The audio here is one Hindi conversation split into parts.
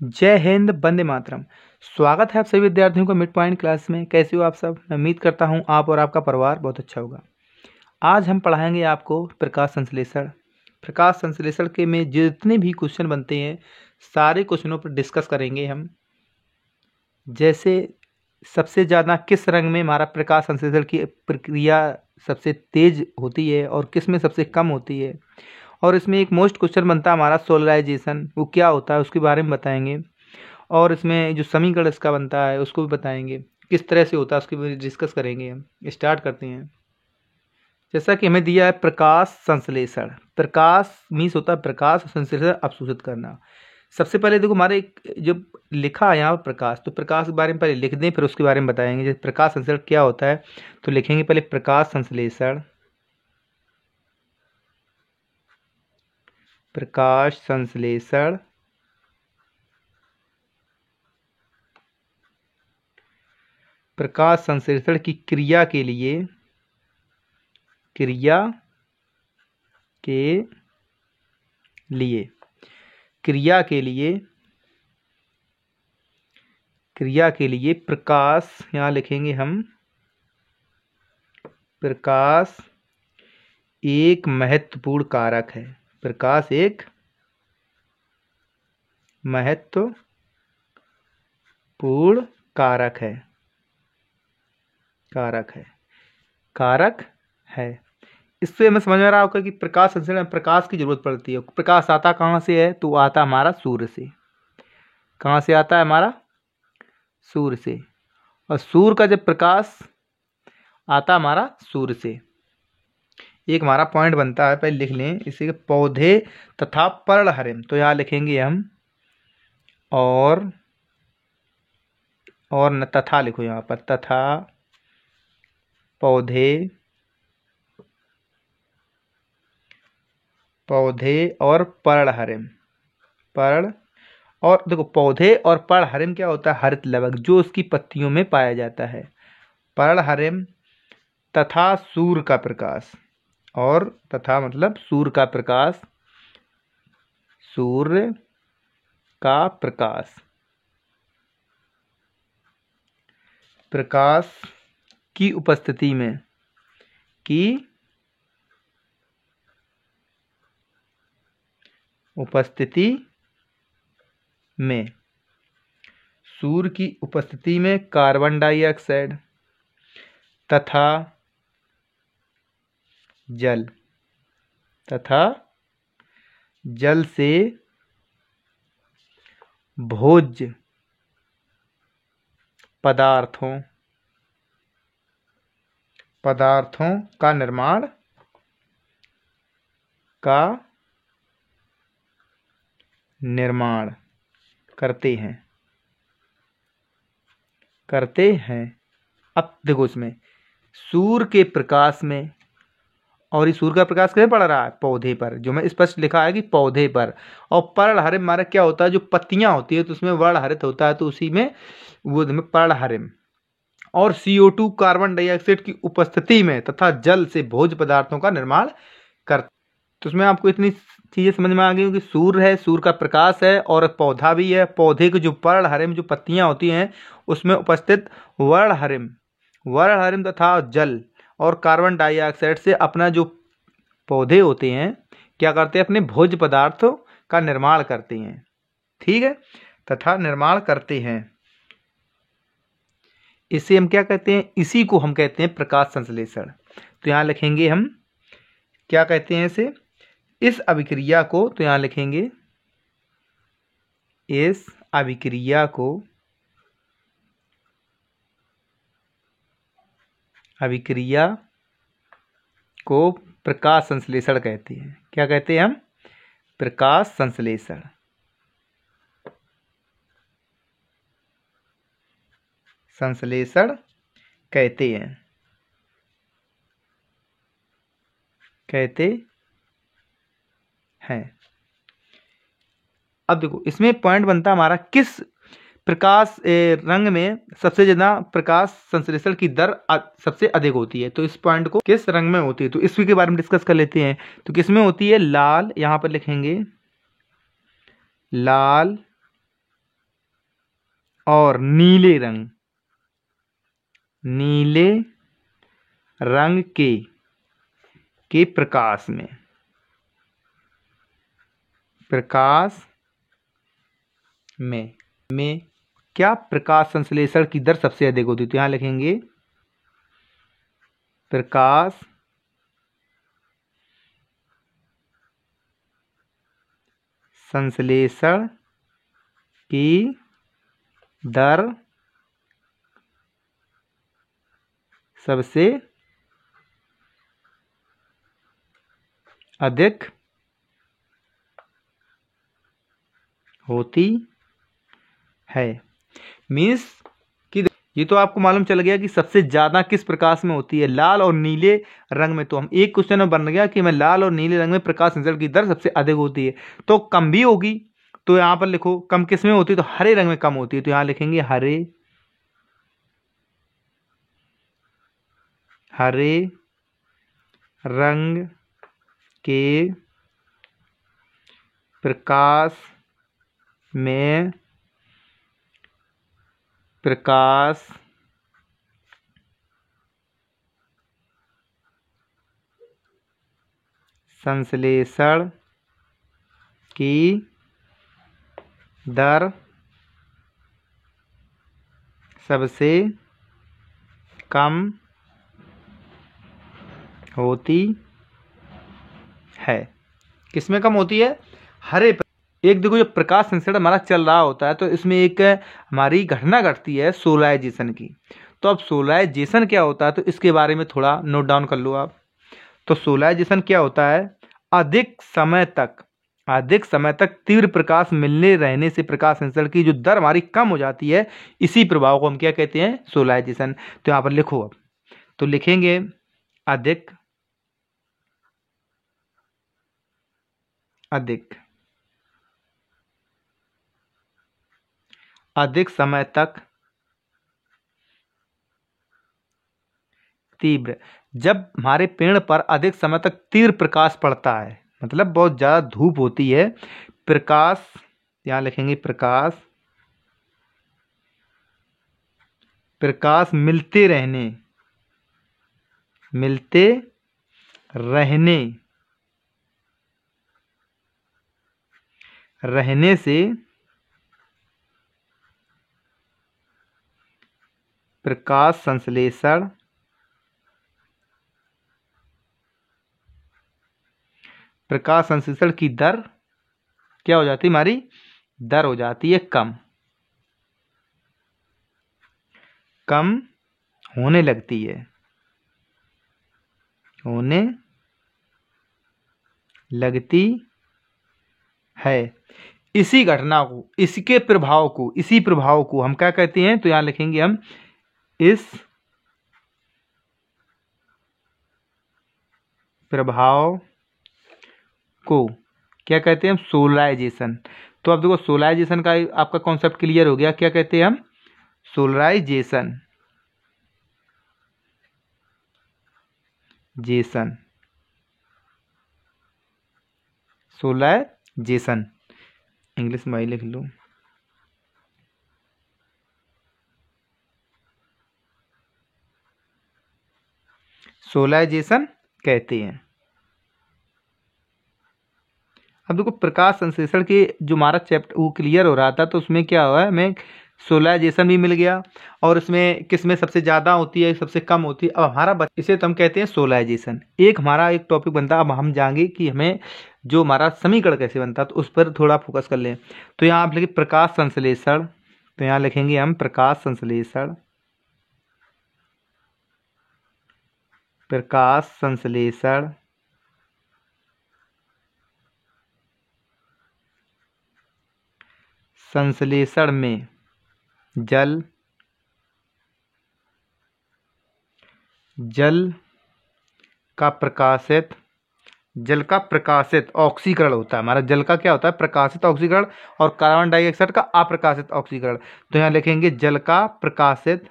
जय हिंद, वंदे मातरम। स्वागत है आप सभी विद्यार्थियों का मिड पॉइंट क्लास में। कैसे हो आप सब? मैं उम्मीद करता हूँ आप और आपका परिवार बहुत अच्छा होगा। आज हम पढ़ाएंगे आपको प्रकाश संश्लेषण। प्रकाश संश्लेषण के में जितने भी क्वेश्चन बनते हैं सारे क्वेश्चनों पर डिस्कस करेंगे हम। जैसे सबसे ज़्यादा किस रंग में हमारा प्रकाश संश्लेषण की प्रक्रिया सबसे तेज होती है और किस में सबसे कम होती है, और इसमें एक मोस्ट क्वेश्चन बनता है हमारा सोलराइजेशन, वो क्या होता है उसके बारे में बताएंगे। और इसमें जो समीकरण इसका बनता है उसको भी बताएंगे, किस तरह से होता है उसके भी डिस्कस करेंगे। हम स्टार्ट करते हैं। जैसा कि हमें दिया है प्रकाश संश्लेषण। प्रकाश मीन्स होता है प्रकाश, और संश्लेषण अवशोषित करना। सबसे पहले देखो हमारे जो लिखा है यहाँ प्रकाश, तो प्रकाश के बारे में पहले लिख दें, फिर उसके बारे में बताएंगे। जैसे प्रकाश संश्लेषण क्या होता है तो लिखेंगे पहले प्रकाश संश्लेषण। प्रकाश संश्लेषण प्रकाश संश्लेषण की क्रिया के लिए क्रिया के लिए प्रकाश, यहाँ लिखेंगे हम प्रकाश एक महत्वपूर्ण कारक है। प्रकाश एक महत्वपूर्ण कारक है। इससे हमें समझ में आ रहा होगा कि प्रकाश संश्लेषण में प्रकाश की जरूरत पड़ती है। प्रकाश आता कहाँ से है तो आता हमारा सूर्य से। कहाँ से आता है? हमारा सूर्य से। और सूर्य का जब प्रकाश आता हमारा सूर्य से, एक हमारा पॉइंट बनता है, पहले लिख लें इसे, पौधे तथा पर्णहरिम। तो यहाँ लिखेंगे हम और न तथा लिखो यहाँ पर, तथा पौधे और पर्णहरिम। और देखो पौधे और पर्णहरिम क्या होता है? हरित लवक, जो उसकी पत्तियों में पाया जाता है। पर्णहरिम तथा सूर्य का प्रकाश, और तथा मतलब सूर्य का प्रकाश, प्रकाश की उपस्थिति में सूर्य की उपस्थिति में कार्बन डाइऑक्साइड तथा जल से भोज्य पदार्थों का निर्माण करते हैं। अब देखो इसमें सूर्य के प्रकाश में, और ये सूर्य का प्रकाश किसमें पड़ रहा है? पौधे पर, जो मैं स्पष्ट लिखा है कि पौधे पर। और पर्णहरिम हमारा क्या होता है? जो पत्तियां होती है तो उसमें वर्णहरित होता है, तो उसी में वो पर्णहरिम। और CO2 कार्बन डाइऑक्साइड की उपस्थिति में तथा जल से भोज्य पदार्थों का निर्माण करते। तो उसमें आपको इतनी चीजें समझ में आ गई कि सूर्य है, सूर्य का प्रकाश है, और पौधा भी है। पौधे के जो पर्णहरिम जो पत्तियां होती हैं उसमें उपस्थित वर्णहरिम तथा जल और कार्बन डाइऑक्साइड से अपना जो पौधे होते हैं क्या करते हैं? अपने भोज्य पदार्थों का निर्माण करते हैं। ठीक है, तथा निर्माण करते हैं। इसे हम क्या कहते हैं? इसी को हम कहते हैं प्रकाश संश्लेषण। तो यहाँ लिखेंगे हम क्या कहते हैं इसे, इस अभिक्रिया को। तो यहाँ लिखेंगे इस अभिक्रिया को प्रकाश संश्लेषण कहते हैं। क्या कहते हैं हम? प्रकाश संश्लेषण कहते हैं। अब देखो इसमें पॉइंट बनता हमारा, किस प्रकाश रंग में सबसे ज्यादा प्रकाश संश्लेषण की दर सबसे अधिक होती है। तो इस पॉइंट को किस रंग में होती है तो इसके बारे में डिस्कस कर लेते हैं। तो किस में होती है? लाल, यहाँ पर लिखेंगे लाल, और नीले रंग के प्रकाश में क्या प्रकाश संश्लेषण की दर सबसे अधिक होती है? तो यहाँ लिखेंगे प्रकाश संश्लेषण की दर सबसे अधिक होती है। मीन्स कि ये तो आपको मालूम चल गया कि सबसे ज्यादा किस प्रकाश में होती है, लाल और नीले रंग में। तो हम एक क्वेश्चन में बन गया कि मैं लाल और नीले रंग में प्रकाश संश्लेषण की दर सबसे अधिक होती है, तो कम भी होगी। तो यहां पर लिखो कम किस में होती है, तो हरे रंग में कम होती है। तो यहां लिखेंगे हरे रंग के प्रकाश में प्रकाश संश्लेषण की दर सबसे कम होती है। किसमें कम होती है? हरे। एक देखो जो प्रकाश संश्लेषण हमारा चल रहा होता है तो इसमें एक हमारी घटना घटती है सोलाइजेशन की। तो अब सोलाइजेशन क्या होता है तो इसके बारे में थोड़ा नोट डाउन कर लो आप। तो सोलाइजेशन क्या होता है? अधिक समय तक तीव्र प्रकाश मिलने रहने से प्रकाश संश्लेषण की जो दर हमारी कम हो जाती है, इसी प्रभाव को हम क्या कहते हैं? सोलाइजेशन। तो यहां पर लिखो अब, तो लिखेंगे अधिक समय तक तीव्र। जब हमारे पेड़ पर अधिक समय तक तीव्र प्रकाश पड़ता है, मतलब बहुत ज्यादा धूप होती है, प्रकाश, यहां लिखेंगे प्रकाश मिलते रहने से प्रकाश संश्लेषण की दर क्या हो जाती है? हमारी दर हो जाती है कम होने लगती है। इसी घटना को, इसी प्रभाव को हम क्या कहते हैं? तो यहां लिखेंगे हम इस प्रभाव को क्या कहते हैं? हम सोलराइजेशन। तो अब देखो सोलराइजेशन का आपका कॉन्सेप्ट क्लियर हो गया। क्या कहते हैं हम? सोलराइजेशन। सोलराइजेशन इंग्लिश में ही लिख लो। सोलराइजेशन कहते हैं। अब देखो प्रकाश संश्लेषण के जो हमारा चैप्टर वो क्लियर हो रहा था, तो उसमें क्या हुआ है, हमें सोलराइजेशन भी मिल गया और इसमें किसमें सबसे ज़्यादा होती है, सबसे कम होती है। अब हमारा इसे तो हम कहते हैं सोलराइजेशन। एक हमारा एक टॉपिक बनता है, अब हम जाएंगे कि हमें जो हमारा समीकरण कैसे बनता है, तो उस पर थोड़ा फोकस कर लें। तो यहाँ आप लिखिए प्रकाश संश्लेषण, तो यहाँ लिखेंगे हम प्रकाश संश्लेषण में जल का प्रकाशित ऑक्सीकरण होता है। हमारा जल का क्या होता है? प्रकाशित ऑक्सीकरण, और कार्बन डाइऑक्साइड का अप्रकाशित ऑक्सीकरण। तो यहाँ लिखेंगे जल का प्रकाशिक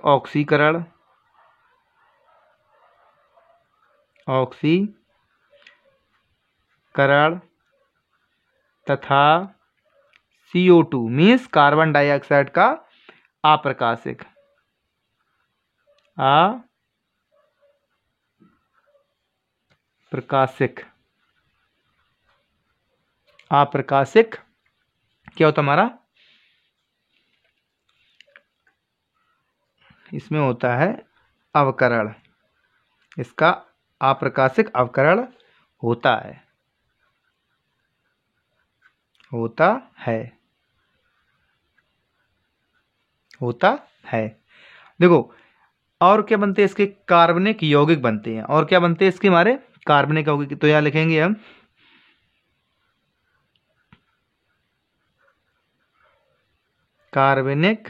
ऑक्सीकरण अवकरण तथा CO2 मीन्स कार्बन डाइऑक्साइड का अप्रकाशिक अप्रकाशिक क्या होता हमारा, इसमें होता है अवकरण, इसका अप्रकाशिक अवकरण होता है। देखो और क्या बनते हैं इसके, कार्बनिक यौगिक बनते हैं। और क्या बनते हैं इसके हमारे कार्बनिक यौगिक, तो यहां लिखेंगे हम कार्बनिक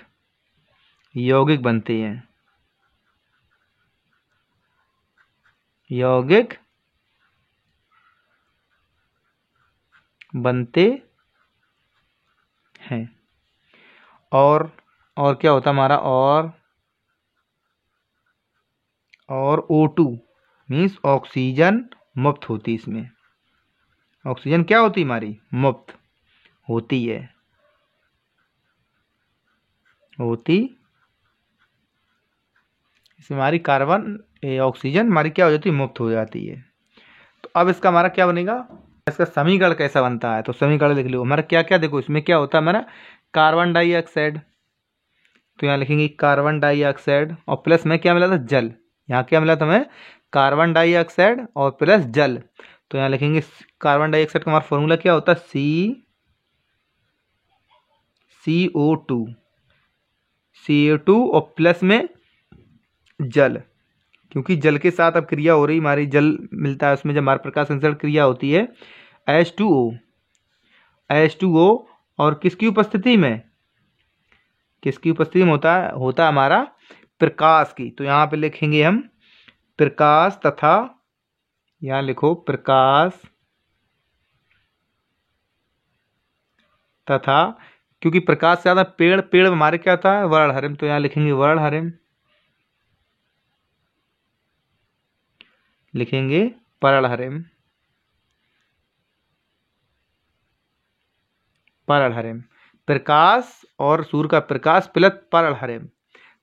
यौगिक बनते हैं, यौगिक बनते हैं। और क्या होता हमारा, और O2 मीन्स ऑक्सीजन मुक्त होती, इसमें ऑक्सीजन क्या होती हमारी, मुक्त होती है, इसमें हमारी कार्बन ऑक्सीजन हमारी क्या हो जाती है, मुक्त हो जाती है। तो अब इसका हमारा क्या बनेगा, इसका समीकरण कैसा बनता है, तो समीकरण लिख लो हमारा क्या क्या। देखो इसमें क्या होता है हमारा कार्बन डाइऑक्साइड, तो यहाँ लिखेंगे कार्बन डाइऑक्साइड और प्लस में क्या मिला था, जल। यहाँ क्या मिला था हमें, कार्बन डाइऑक्साइड और प्लस जल। तो यहाँ लिखेंगे कार्बन डाइऑक्साइड का हमारा फॉर्मूला क्या होता है, CO2 और प्लस में जल, क्योंकि जल के साथ अब क्रिया हो रही हमारी, जल मिलता है उसमें जब हमारे प्रकाश संश्लेषण क्रिया होती है H2O और किसकी उपस्थिति में, होता हमारा प्रकाश की। तो यहाँ पे लिखेंगे हम प्रकाश तथा, यहाँ लिखो प्रकाश तथा, क्योंकि प्रकाश से ज्यादा पेड़ हमारे क्या था, वर्णहरिम। तो यहाँ लिखेंगे वर्णहरिम, लिखेंगे पर्णहरिम, प्रकाश और सूर्य का प्रकाश प्लस पर्णहरिम,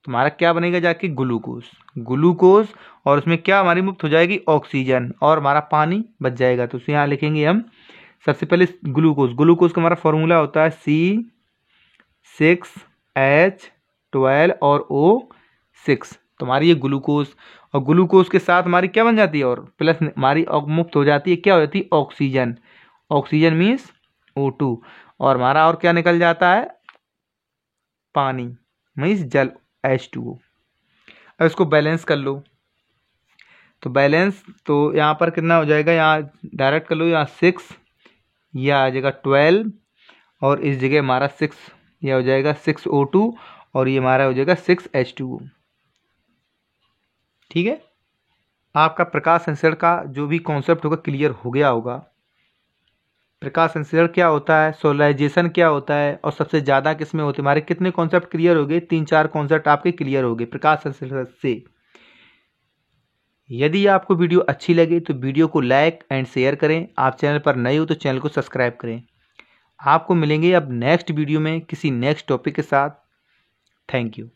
तुम्हारा क्या बनेगा जाके ग्लूकोज और उसमें क्या हमारी मुक्त हो जाएगी, ऑक्सीजन, और हमारा पानी बच जाएगा। तो यहाँ लिखेंगे हम सबसे पहले ग्लूकोज का हमारा फॉर्मूला होता है C6H12 और O6, तुम्हारी ये ग्लूकोज, और ग्लूकोज के साथ हमारी क्या बन जाती है, और प्लस हमारी मुक्त हो जाती है, क्या हो जाती है, ऑक्सीजन मीन्स O2, और हमारा और क्या निकल जाता है, पानी मीन्स जल H2O। अब इसको बैलेंस कर लो, तो बैलेंस तो यहाँ पर कितना हो जाएगा, यहाँ डायरेक्ट कर लो, यहाँ 6, यह आ जाएगा 12, और इस जगह हमारा 6, यह हो जाएगा 6O2, और ये हमारा हो जाएगा 6H2O। ठीक है, आपका प्रकाश संश्लेषण का जो भी कॉन्सेप्ट होगा क्लियर हो गया होगा। प्रकाश संश्लेषण क्या होता है, सोलराइजेशन क्या होता है, और सबसे ज़्यादा किसमें होते हैं, हमारे कितने कॉन्सेप्ट क्लियर हो गए, 3-4 कॉन्सेप्ट आपके क्लियर हो गए प्रकाश संश्लेषण से। यदि आपको वीडियो अच्छी लगे तो वीडियो को लाइक एंड शेयर करें। आप चैनल पर नए हो तो चैनल को सब्सक्राइब करें। आपको मिलेंगे अब नेक्स्ट वीडियो में किसी नेक्स्ट टॉपिक के साथ। Thank you.